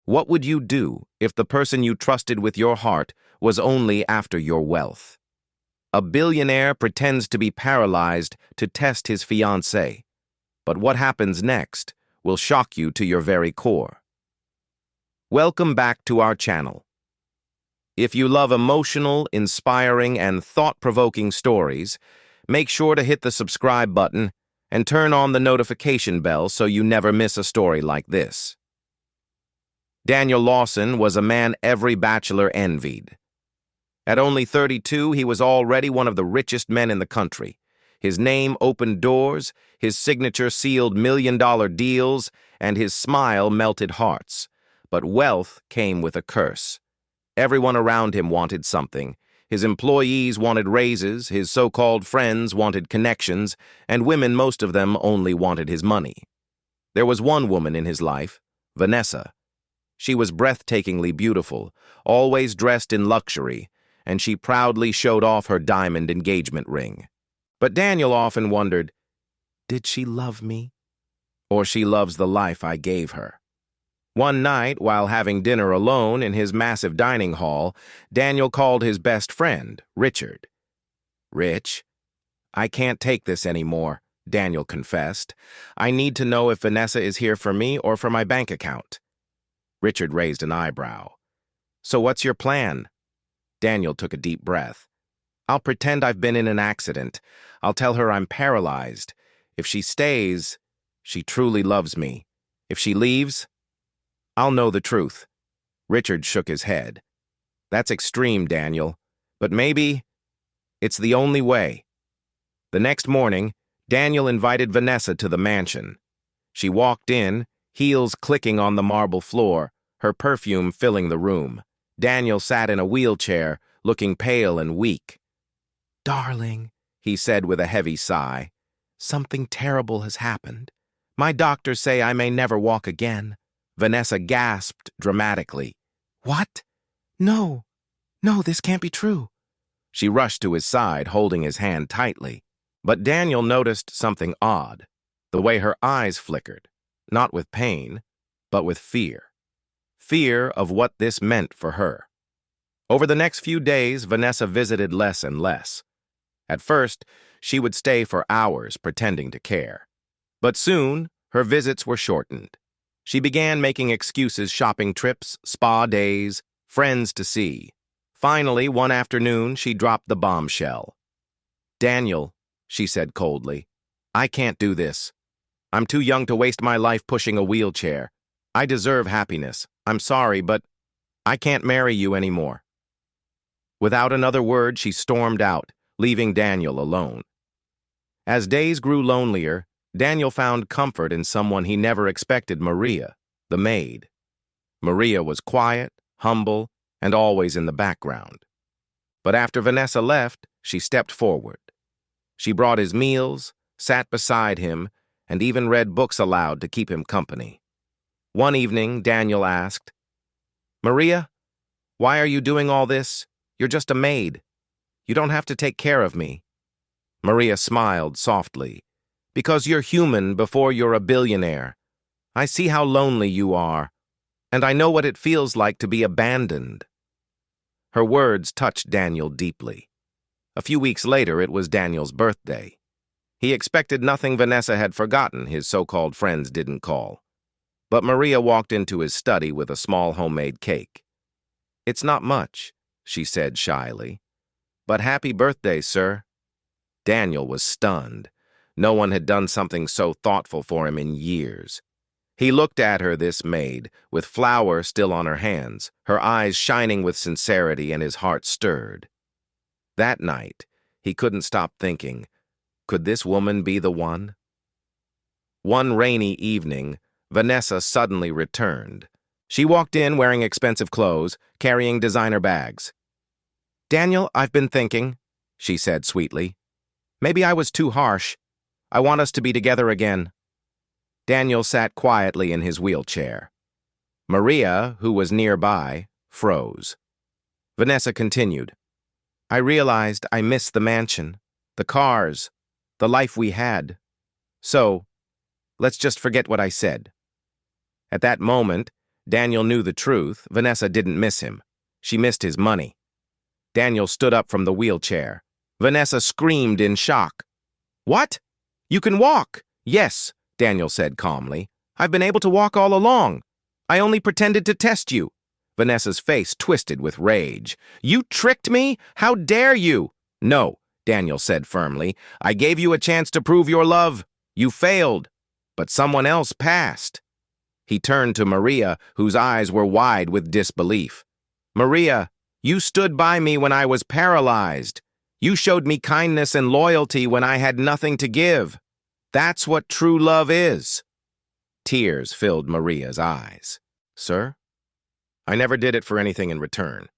What would you do if the person you trusted with your heart was only after your wealth? A billionaire pretends to be paralyzed to test his fiancée. But what happens next will shock you to your very core. Welcome back to our channel. If you love emotional, inspiring, and thought-provoking stories, make sure to hit the subscribe button and turn on the notification bell so you never miss a story like this. Daniel Lawson was a man every bachelor envied. At only 32, he was already one of the richest men in the country. His name opened doors, his signature sealed million-dollar deals, and his smile melted hearts. But wealth came with a curse. Everyone around him wanted something. His employees wanted raises, his so-called friends wanted connections, and women, most of them, only wanted his money. There was one woman in his life, Vanessa. She was breathtakingly beautiful, always dressed in luxury, and she proudly showed off her diamond engagement ring. But Daniel often wondered, did she love me? Or she loves the life I gave her? One night, while having dinner alone in his massive dining hall, Daniel called his best friend, Richard. "Rich, I can't take this anymore," Daniel confessed. "I need to know if Vanessa is here for me or for my bank account." Richard raised an eyebrow. "So what's your plan?" Daniel took a deep breath. "I'll pretend I've been in an accident. I'll tell her I'm paralyzed. If she stays, she truly loves me. If she leaves, I'll know the truth." Richard shook his head. "That's extreme, Daniel. But maybe it's the only way." The next morning, Daniel invited Vanessa to the mansion. She walked in, heels clicking on the marble floor, her perfume filling the room. Daniel sat in a wheelchair, looking pale and weak. "Darling," he said with a heavy sigh, "something terrible has happened. My doctors say I may never walk again." Vanessa gasped dramatically. "What? No, this can't be true." She rushed to his side, holding his hand tightly. But Daniel noticed something odd, the way her eyes flickered, not with pain, but with fear. Fear of what this meant for her. Over the next few days, Vanessa visited less and less. At first, she would stay for hours pretending to care. But soon, her visits were shortened. She began making excuses, shopping trips, spa days, friends to see. Finally, one afternoon, she dropped the bombshell. "Daniel," she said coldly, "I can't do this. I'm too young to waste my life pushing a wheelchair. I deserve happiness. I'm sorry, but I can't marry you anymore." Without another word, she stormed out, leaving Daniel alone. As days grew lonelier, Daniel found comfort in someone he never expected, Maria, the maid. Maria was quiet, humble, and always in the background. But after Vanessa left, she stepped forward. She brought his meals, sat beside him, and even read books aloud to keep him company. One evening, Daniel asked, "Maria, why are you doing all this? You're just a maid. You don't have to take care of me." Maria smiled softly. "Because you're human before you're a billionaire. I see how lonely you are, and I know what it feels like to be abandoned." Her words touched Daniel deeply. A few weeks later, it was Daniel's birthday. He expected nothing. Vanessa had forgotten his so-called friends didn't call. But Maria walked into his study with a small homemade cake. "It's not much," she said shyly. "But happy birthday, sir." Daniel was stunned. No one had done something so thoughtful for him in years. He looked at her, this maid, with flour still on her hands, her eyes shining with sincerity, and his heart stirred. That night, he couldn't stop thinking, could this woman be the one? One rainy evening, Vanessa suddenly returned. She walked in wearing expensive clothes, carrying designer bags. "Daniel, I've been thinking," she said sweetly. "Maybe I was too harsh. I want us to be together again." Daniel sat quietly in his wheelchair. Maria, who was nearby, froze. Vanessa continued, "I realized I missed the mansion, the cars, the life we had. So, let's just forget what I said." At that moment, Daniel knew the truth. Vanessa didn't miss him. She missed his money. Daniel stood up from the wheelchair. Vanessa screamed in shock. "What? You can walk?" "Yes," Daniel said calmly. "I've been able to walk all along. I only pretended to test you." Vanessa's face twisted with rage. "You tricked me? How dare you?" "No," Daniel said firmly. "I gave you a chance to prove your love. You failed, but someone else passed." He turned to Maria, whose eyes were wide with disbelief. "Maria, you stood by me when I was paralyzed. You showed me kindness and loyalty when I had nothing to give. That's what true love is." Tears filled Maria's eyes. "Sir? I never did it for anything in return."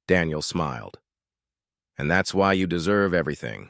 Daniel smiled. "And that's why you deserve everything."